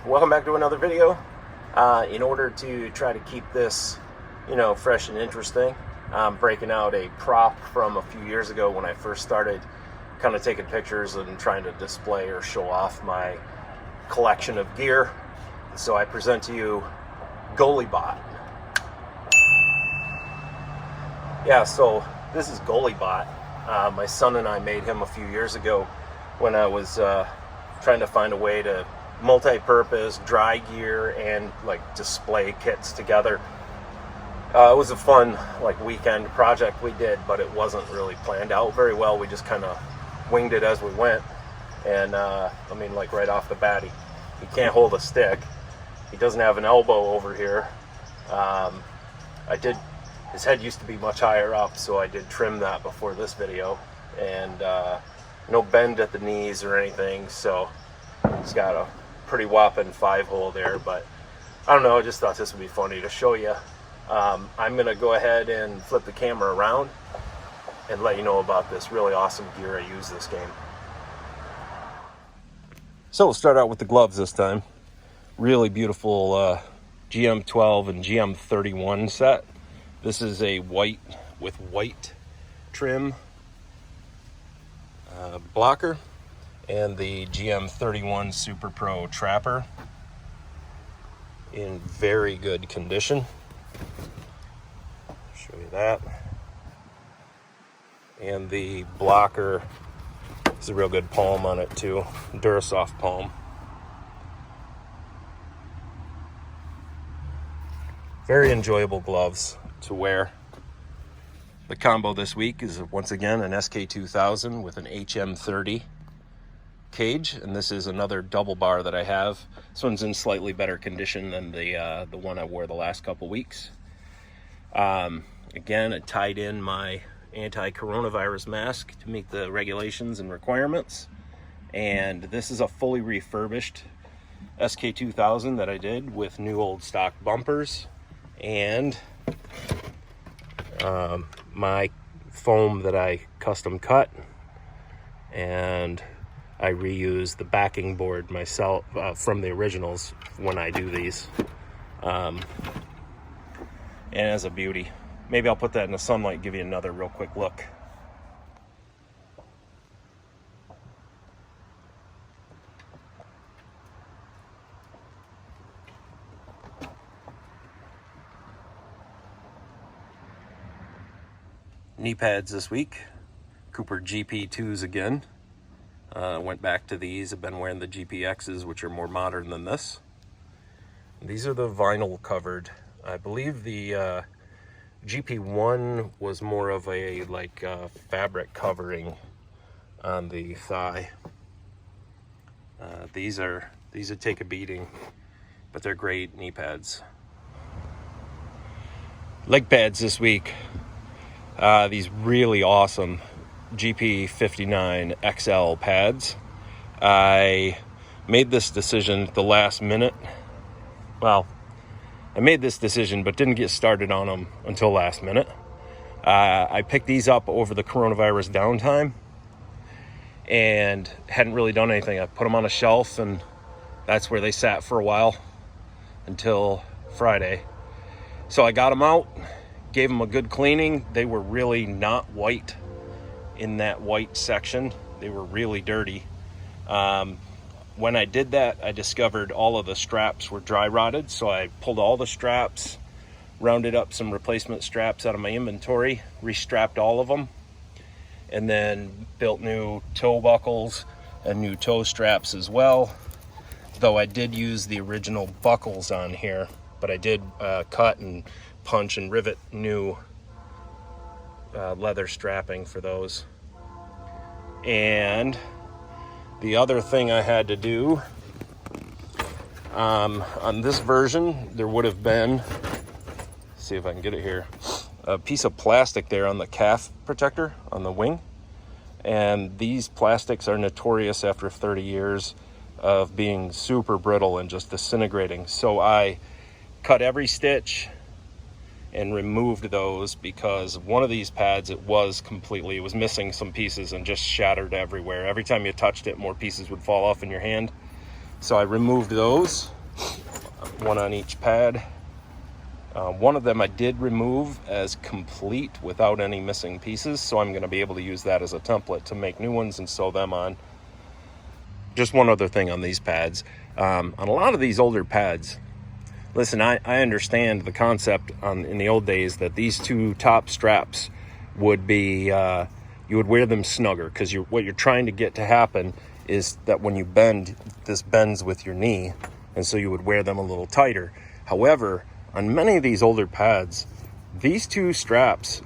welcome back to another video. In order to try to keep this, fresh and interesting, I'm breaking out a prop from a few years ago when I first started kind of taking pictures and trying to display or show off my collection of gear. So I present to you Goaliebot. Yeah, so this is Goaliebot. My son and I made him a few years ago when I was trying to find a way to multi-purpose dry gear and display kits together. It was a fun weekend project we did, but it wasn't really planned out very well. We just kind of winged it as we went, and right off the bat, he can't hold a stick. He doesn't have an elbow over here. His head used to be much higher up, so I did trim that before this video, and no bend at the knees or anything, so he's got a pretty whopping 5-hole there. But I don't know, I just thought this would be funny to show you. I'm gonna go ahead and flip the camera around and let you know about this really awesome gear I use this game. So we'll start out with the gloves this time. Really beautiful GM12 and GM31 set. This is a white with white trim blocker, and the GM31 Super Pro Trapper in very good condition. Show you that. And the blocker is a real good palm on it too, Durasoft palm. Very enjoyable gloves to wear. The combo this week is once again an SK2000 with an HM30 cage, and this is another double bar that I have. This one's in slightly better condition than the one I wore the last couple weeks. Again, I tied in my anti-coronavirus mask to meet the regulations and requirements, and this is a fully refurbished SK2000 that I did with new old stock bumpers and my foam that I custom cut, and I reuse the backing board myself from the originals when I do these, and as a beauty. Maybe I'll put that in the sunlight, give you another real quick look. Knee pads this week, Cooper GP2s again. Went back to these. I've been wearing the GPXs, which are more modern than this. These are the vinyl covered. I believe the GP1 was more of a fabric covering on the thigh. These would take a beating, but they're great knee pads. Leg pads this week. These really awesome GP59 XL pads. I made this decision at the last minute. Well, I made this decision but didn't get started on them until last minute. I picked these up over the coronavirus downtime and hadn't really done anything. I put them on a shelf, and that's where they sat for a while until Friday. So I got them out, gave them a good cleaning. They were really not white in that white section. They were really dirty. When I did that, I discovered all of the straps were dry rotted, so I pulled all the straps, rounded up some replacement straps out of my inventory, restrapped all of them, and then built new toe buckles and new toe straps as well. Though I did use the original buckles on here, but I did cut and punch and rivet new leather strapping for those. And the other thing I had to do on this version, there would have been, see if I can get it here, a piece of plastic there on the calf protector on the wing, and these plastics are notorious after 30 years of being super brittle and just disintegrating. So I cut every stitch and removed those, because one of these pads, it was missing some pieces and just shattered everywhere. Every time you touched it, more pieces would fall off in your hand. So I removed those, one on each pad. One of them I did remove as complete without any missing pieces, so I'm going to be able to use that as a template to make new ones and sew them on. Just one other thing on these pads. On a lot of these older pads, listen, I understand the concept in the old days that these two top straps would be, you would wear them snugger, because what you're trying to get to happen is that when you bend, this bends with your knee, and so you would wear them a little tighter. However, on many of these older pads, these two straps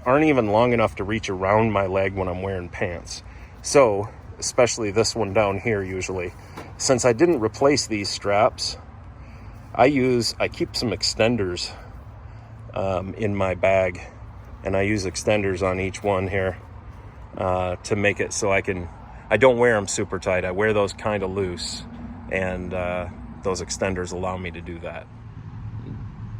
aren't even long enough to reach around my leg when I'm wearing pants. So, especially this one down here usually, since I didn't replace these straps, I keep some extenders in my bag, and I use extenders on each one here to make it so I don't wear them super tight. I wear those kind of loose, and those extenders allow me to do that.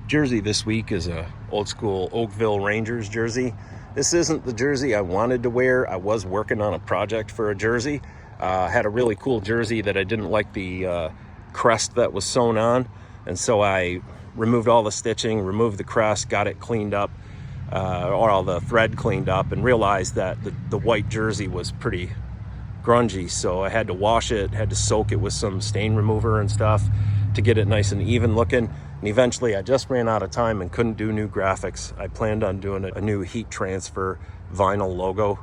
Jersey this week is a old school Oakville Rangers jersey. This isn't the jersey I wanted to wear. I was working on a project for a jersey. Had a really cool jersey that I didn't like the crest that was sewn on, and so I removed all the stitching, removed the crest, got it cleaned up, or all the thread cleaned up, and realized that the white jersey was pretty grungy, so I had to wash it, had to soak it with some stain remover and stuff to get it nice and even looking. And eventually I just ran out of time and couldn't do new graphics. I planned on doing a new heat transfer vinyl logo,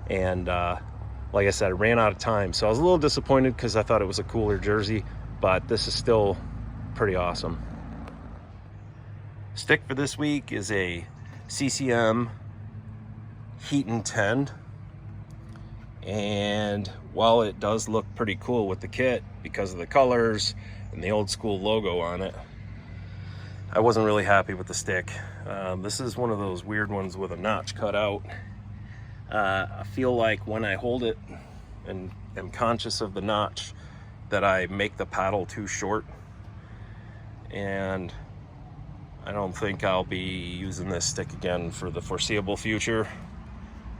and like I said, I ran out of time, so I was a little disappointed because I thought it was a cooler jersey, but this is still pretty awesome. Stick for this week is a CCM Heat and Tend, and while it does look pretty cool with the kit because of the colors and the old school logo on it, I wasn't really happy with the stick. This is one of those weird ones with a notch cut out. I feel like when I hold it and am conscious of the notch, that I make the paddle too short, and I don't think I'll be using this stick again for the foreseeable future.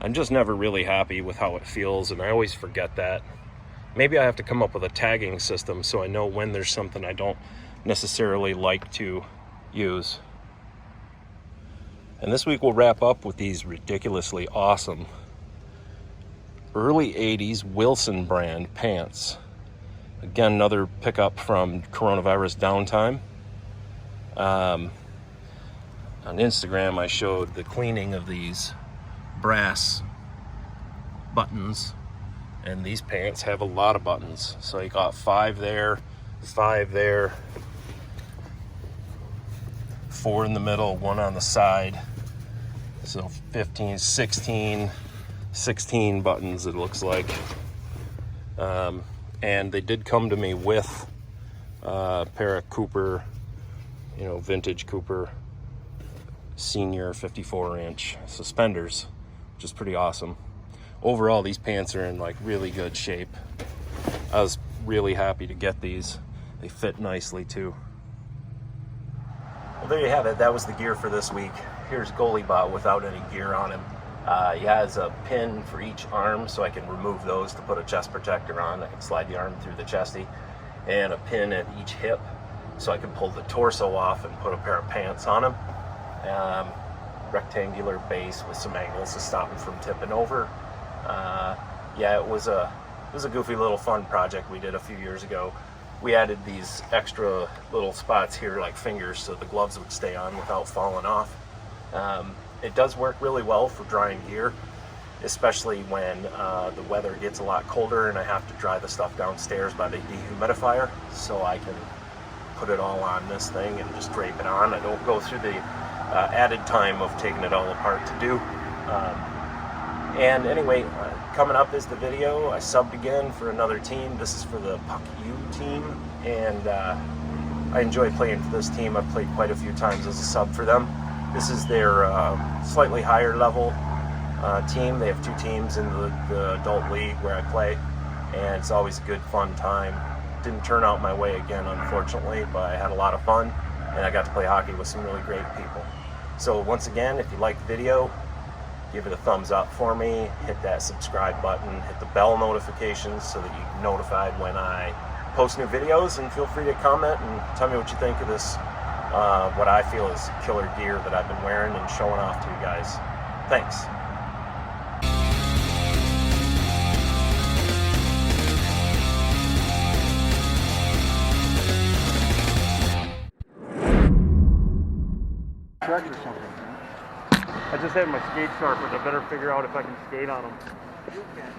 I'm just never really happy with how it feels, and I always forget that. Maybe I have to come up with a tagging system so I know when there's something I don't necessarily like to use. And this week we'll wrap up with these ridiculously awesome early 80s Wilson brand pants. Again, another pickup from coronavirus downtime. On Instagram I showed the cleaning of these brass buttons, and these pants have a lot of buttons. So you got 5 there, 5 there, 4 in the middle, 1 on the side, so 15, 16 buttons it looks like. And they did come to me with a pair of Cooper, vintage Cooper senior 54-inch suspenders, which is pretty awesome. Overall, these pants are in really good shape. I was really happy to get these. They fit nicely too. Well, there you have it. That was the gear for this week. Here's Goaliebot without any gear on him. He has a pin for each arm, so I can remove those to put a chest protector on. I can slide the arm through the chesty, and a pin at each hip, so I can pull the torso off and put a pair of pants on him. Rectangular base with some angles to stop him from tipping over. Yeah, it was a goofy little fun project we did a few years ago. We added these extra little spots here like fingers so the gloves would stay on without falling off. It does work really well for drying gear, especially when the weather gets a lot colder and I have to dry the stuff downstairs by the dehumidifier, so I can put it all on this thing and just drape it on. I don't go through the added time of taking it all apart to do. And anyway, coming up is the video. I subbed again for another team. This is for the Puck U team, and I enjoy playing for this team. I've played quite a few times as a sub for them. This is their slightly higher level team. They have 2 teams in the adult league where I play, and it's always a good fun time. Didn't turn out my way again, unfortunately, but I had a lot of fun, and I got to play hockey with some really great people. So once again, if you like the video, give it a thumbs up for me, hit that subscribe button, hit the bell notifications so that you get notified when I post new videos, and feel free to comment and tell me what you think of this, what I feel is killer gear that I've been wearing and showing off to you guys. Thanks. Or something. I just had my skate sharpened. I better figure out if I can skate on them. You can.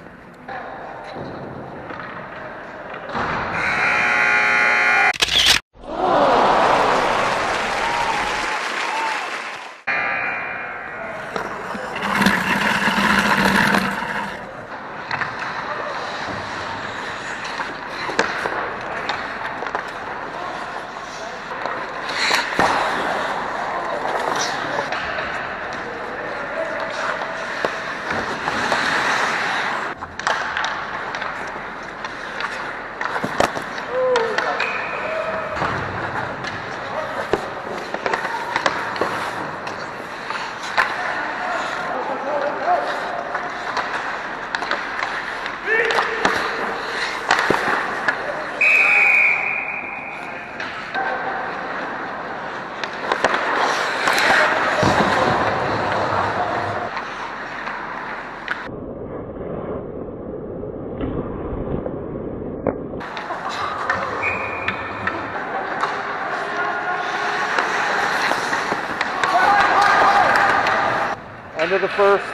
End of the first,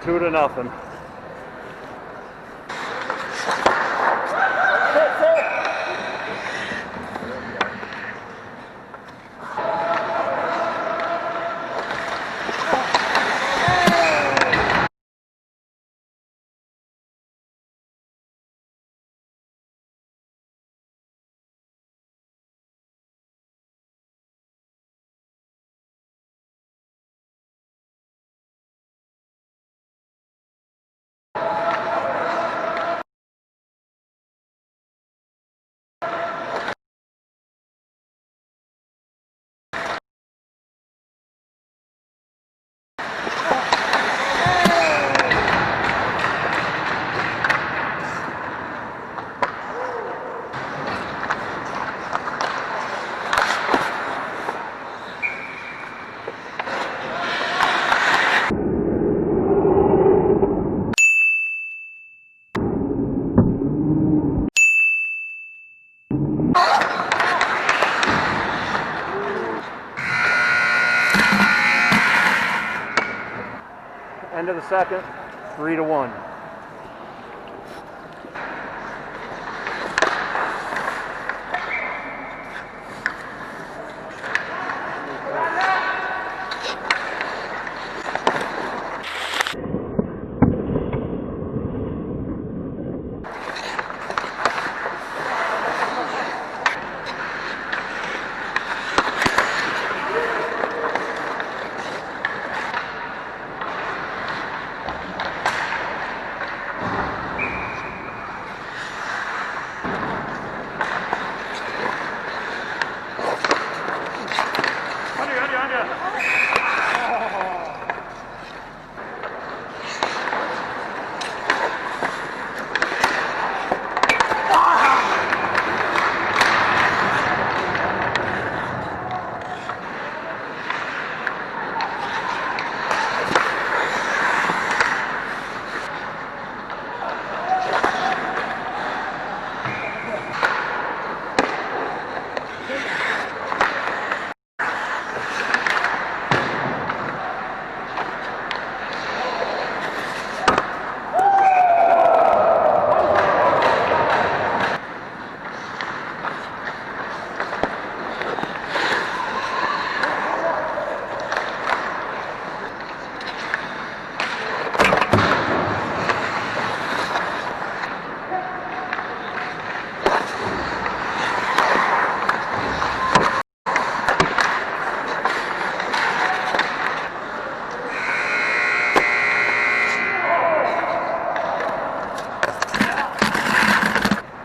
2-0. End of the second, 3-1.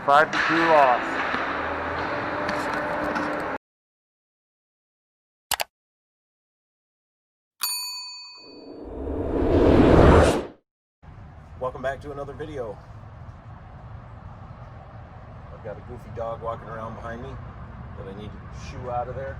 Five to 2 loss. Welcome back to another video. I've got a goofy dog walking around behind me that I need to shoo out of there.